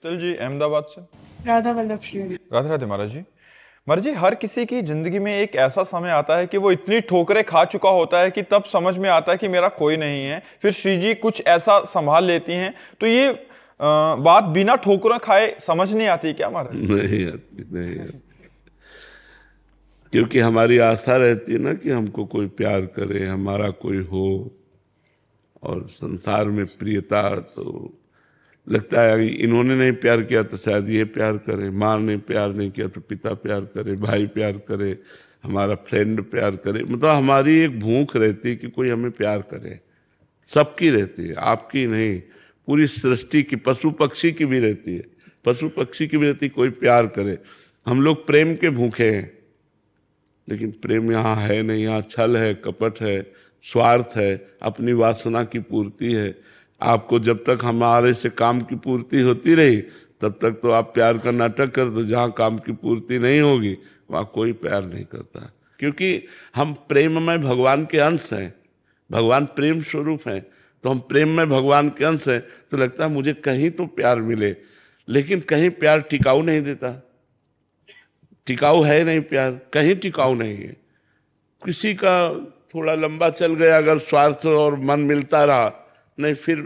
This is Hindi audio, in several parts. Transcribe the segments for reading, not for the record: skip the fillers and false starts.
चल जी, अहमदाबाद से। राधा वल्लभ श्री। राधे राधे महाराज जी। महाराज जी, हर किसी की जिंदगी में एक ऐसा समय आता है कि वो इतनी ठोकरें खा चुका होता है कि तब समझ में आता है कि मेरा कोई नहीं है। फिर श्री जी कुछ ऐसा संभाल लेती हैं, तो ये बात बिना ठोकरें खाए समझ नहीं आती क्या महाराज? नहीं आती, नहीं आती। क्योंकि हमारी आशा रहती है ना कि हमको कोई प्यार करे, हमारा कोई हो। और संसार में प्रियता तो लगता है इन्होंने नहीं प्यार किया तो शायद ये प्यार करे, माँ ने प्यार नहीं किया तो पिता प्यार करे, भाई प्यार करे, हमारा फ्रेंड प्यार करे। मतलब हमारी एक भूख रहती है कि कोई हमें प्यार करे। सबकी रहती है, आपकी नहीं, पूरी सृष्टि की, पशु पक्षी की भी रहती है। पशु पक्षी की भी रहती है, कोई प्यार करे। हम लोग प्रेम के भूखे हैं, लेकिन प्रेम यहाँ है नहीं। यहाँ छल है, कपट है, स्वार्थ है, अपनी वासना की पूर्ति है। आपको जब तक हमारे से काम की पूर्ति होती रही तब तक तो आप प्यार का नाटक कर दो। जहाँ काम की पूर्ति नहीं होगी वहाँ कोई प्यार नहीं करता, क्योंकि हम प्रेम में भगवान के अंश हैं। भगवान प्रेम स्वरूप हैं, तो हम प्रेम में भगवान के अंश हैं। तो लगता है मुझे कहीं तो प्यार मिले, लेकिन कहीं प्यार टिकाऊ नहीं देता। टिकाऊ है नहीं, प्यार कहीं टिकाऊ नहीं है। किसी का थोड़ा लंबा चल गया अगर स्वार्थ और मन मिलता रहा, नहीं फिर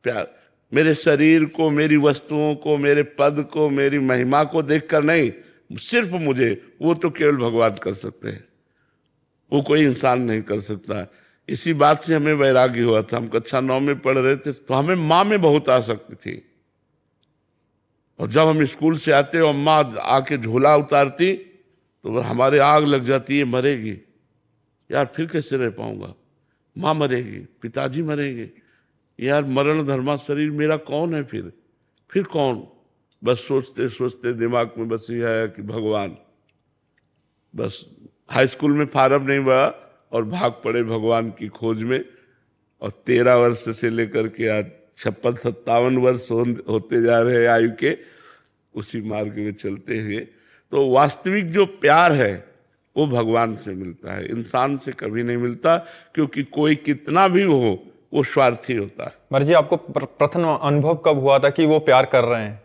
प्यार मेरे शरीर को, मेरी वस्तुओं को, मेरे पद को, मेरी महिमा को देखकर नहीं, सिर्फ मुझे, वो तो केवल भगवान कर सकते हैं, वो कोई इंसान नहीं कर सकता। इसी बात से हमें वैराग्य हुआ था। हम कक्षा 9 में पढ़ रहे थे, तो हमें माँ में बहुत आसक्ति थी। और जब हम स्कूल से आते और माँ आके झोला उतारती तो हमारे आग लग जाती है, मरेगी यार, फिर कैसे रह पाऊंगा, माँ मरेगी, पिताजी मरेंगे यार, मरण धर्मा शरीर मेरा कौन है, फिर कौन। बस सोचते सोचते दिमाग में बस ये आया कि भगवान। बस हाई स्कूल में फार्म नहीं हुआ और भाग पड़े भगवान की खोज में। और 13 वर्ष से लेकर के आज 56-57 वर्ष होते जा रहे हैं आयु के, उसी मार्ग में चलते हुए। तो वास्तविक जो प्यार है वो भगवान से मिलता है, इंसान से कभी नहीं मिलता, क्योंकि कोई कितना भी हो वो स्वार्थी होता है। महाराज जी, आपको प्रथम अनुभव कब हुआ था कि वो प्यार कर रहे हैं?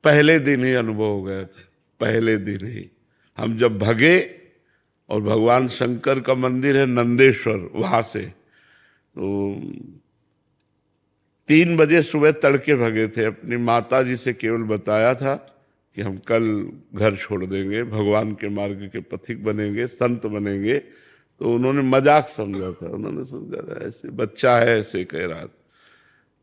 पहले दिन ही अनुभव हो गया था, पहले दिन ही। हम जब भगे, और भगवान शंकर का मंदिर है नंदेश्वर, वहां से तो 3 बजे सुबह तड़के भगे थे। अपनी माता जी से केवल बताया था कि हम कल घर छोड़ देंगे, भगवान के मार्ग के पथिक बनेंगे, संत बनेंगे। तो उन्होंने मजाक समझा था, उन्होंने समझा था ऐसे बच्चा है ऐसे कह रहा था।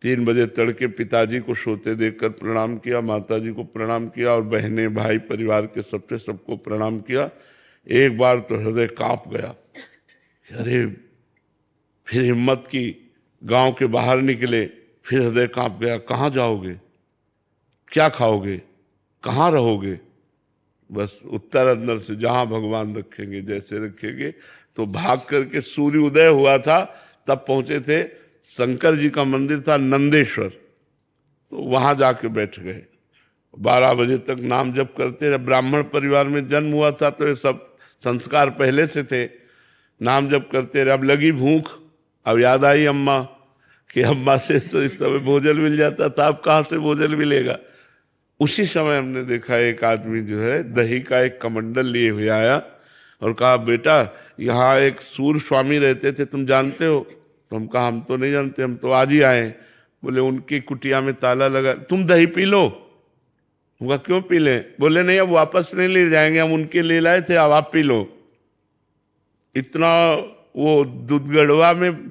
3 बजे तड़के पिताजी को सोते देखकर प्रणाम किया, माताजी को प्रणाम किया, और बहने भाई परिवार के सबको प्रणाम किया। एक बार तो हृदय कांप गया, अरे फिर हिम्मत की, गांव के बाहर निकले, फिर हृदय कांप गया, कहाँ जाओगे, क्या खाओगे, कहाँ रहोगे। बस उत्तर अंदर से जहां भगवान रखेंगे, जैसे रखेंगे। तो भाग करके सूर्य उदय हुआ था तब पहुंचे थे। शंकर जी का मंदिर था नंदेश्वर, तो वहां जाके बैठ गए। 12 बजे तक नाम जप करते रहे। ब्राह्मण परिवार में जन्म हुआ था तो ये सब संस्कार पहले से थे। नाम जप करते रहे। अब लगी भूख, अब याद आई अम्मा कि अम्मा से तो इस समय भोजन मिल जाता था, अब कहाँ से भोजन मिलेगा। उसी समय हमने देखा एक आदमी जो है दही का एक कमंडल लिए हुए आया और कहा, बेटा यहाँ एक सूर स्वामी रहते थे, तुम जानते हो? तो हम कहा, हम तो नहीं जानते, हम तो आज ही आए। बोले उनकी कुटिया में ताला लगा, तुम दही पी लो। हमका क्यों पी लें? बोले नहीं, अब वापस नहीं ले जाएंगे, हम उनके ले लाए थे, अब आप पी लो। इतना वो दूध गढ़वा में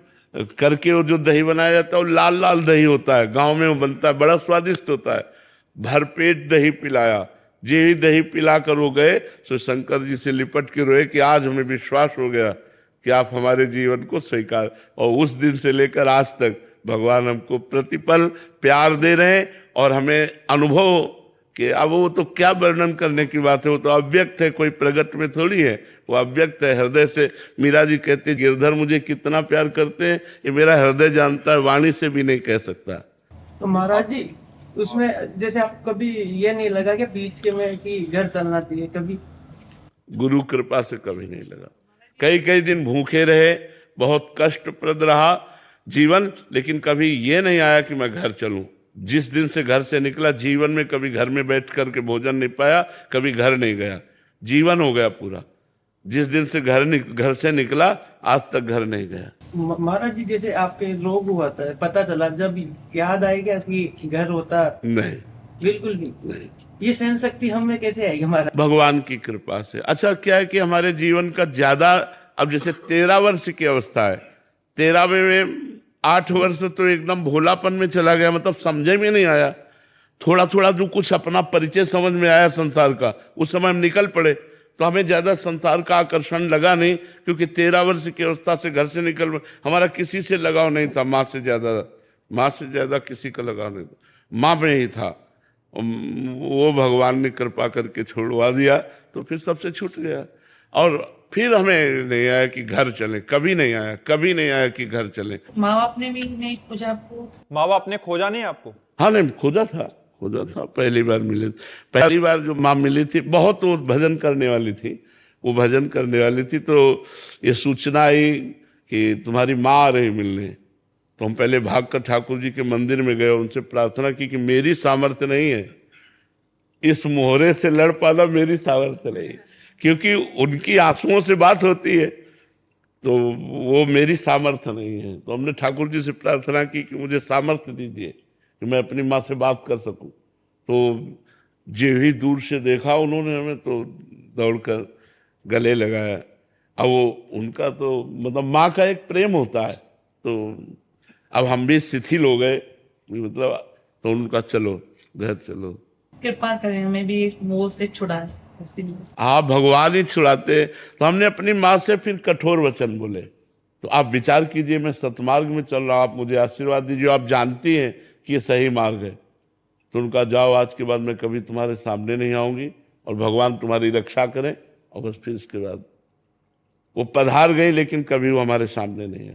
करके वो जो दही बनाया जाता है वो लाल लाल दही होता है, गांव में वो बनता है, बड़ा स्वादिष्ट होता है। भरपेट दही पिलाया। जे ही दही पिला कर वो गए, तो शंकर जी से लिपट के रोए कि आज हमें विश्वास हो गया कि आप हमारे जीवन को स्वीकार। और उस दिन से लेकर आज तक भगवान हमको प्रतिपल प्यार दे रहे हैं। और हमें अनुभव कि अब वो तो क्या वर्णन करने की बात है, वो तो अव्यक्त है, कोई प्रगट में थोड़ी है, वो अव्यक्त है, हृदय से। मीरा जी कहते गिरधर मुझे कितना प्यार करते हैं ये मेरा हृदय जानता है, वाणी से भी नहीं कह सकता। तो महाराज जी, उसमें जैसे आप कभी ये नहीं लगा कि बीच के में कि घर चलना चाहिए कभी? गुरु कृपा से कभी नहीं लगा। कई दिन भूखे रहे, बहुत कष्टप्रद रहा जीवन, लेकिन कभी ये नहीं आया कि मैं घर चलूं। जिस दिन से घर से निकला, जीवन में कभी घर में बैठ करके भोजन नहीं पाया, कभी घर नहीं गया, जीवन हो गया पूरा। जिस दिन से घर से निकला आज तक घर नहीं गया। महाराज जी, जैसे आपके रोग हुआ था, पता चला, जब याद आएगा कि घर होता? नहीं, बिल्कुल भी नहीं। ये सहन शक्ति हमें कैसे आएगी महाराज? भगवान की कृपा से। अच्छा क्या है कि हमारे जीवन का ज्यादा, अब जैसे 13 वर्ष की अवस्था है, 13वें में 8 वर्ष तो एकदम भोलापन में चला गया, मतलब समझे में नहीं आया। थोड़ा थोड़ा जो कुछ अपना परिचय समझ में आया संसार का, उस समय हम निकल पड़े, तो हमें ज्यादा संसार का आकर्षण लगा नहीं, क्योंकि 13 वर्ष की अवस्था से घर से निकल, हमारा किसी से लगाव नहीं था, माँ से ज्यादा किसी का लगाव नहीं था, माँ में ही था। वो भगवान ने कृपा करके छोड़वा दिया, तो फिर सबसे छूट गया। और फिर हमें नहीं आया कि घर चले, कभी नहीं आया कि घर चले। माँ बाप ने भी नहीं पूछा आपको? माँ बाप ने खोजा नहीं आपको? हाँ, नहीं, खोजा था। पहली बार मिले, पहली बार जो माँ मिली थी, बहुत वो भजन करने वाली थी, तो ये सूचना आई कि तुम्हारी माँ आ रही मिलने। तो हम पहले भागकर ठाकुर जी के मंदिर में गए, उनसे प्रार्थना की कि मेरी सामर्थ्य नहीं है, इस मोहरे से लड़ पाना मेरी सामर्थ्य नहीं, क्योंकि उनकी आंसुओं से बात होती है, तो वो मेरी सामर्थ्य नहीं है। तो हमने ठाकुर जी से प्रार्थना की कि मुझे सामर्थ्य दीजिए कि मैं अपनी माँ से बात कर सकूं। तो जो ही दूर से देखा उन्होंने हमें, तो दौड़कर गले लगाया। अब वो उनका तो मतलब माँ का एक प्रेम होता है, तो अब हम भी शिथिल हो गए, मतलब तो उनका चलो घर चलो, कृपा करें हमें भी एक मोह से छुड़ाए। आप भगवान ही छुड़ाते। तो हमने अपनी माँ से फिर कठोर वचन बोले, तो आप विचार कीजिए, मैं सतमार्ग में चल रहा हूँ, आप मुझे आशीर्वाद दीजिए, आप जानती हैं कि ये सही मार्ग है। तो उनका जाओ, आज के बाद मैं कभी तुम्हारे सामने नहीं आऊंगी और भगवान तुम्हारी रक्षा करें। और बस फिर इसके बाद वो पधार गई, लेकिन कभी वो हमारे सामने नहीं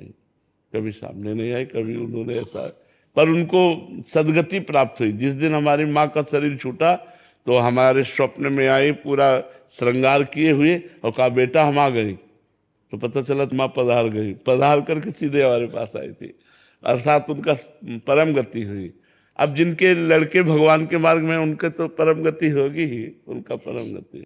आई, कभी उन्होंने ऐसा, पर उनको सदगति प्राप्त हुई। जिस दिन हमारी माँ का शरीर छूटा, तो हमारे स्वप्न में आई, पूरा श्रृंगार किए हुए, और कहा बेटा हम आ गई। तो पता चला माँ पधार करके सीधे हमारे पास आई थी, अर्थात उनका परम गति हुई। अब जिनके लड़के भगवान के मार्ग में, उनके तो परम गति होगी ही, उनका परम गति।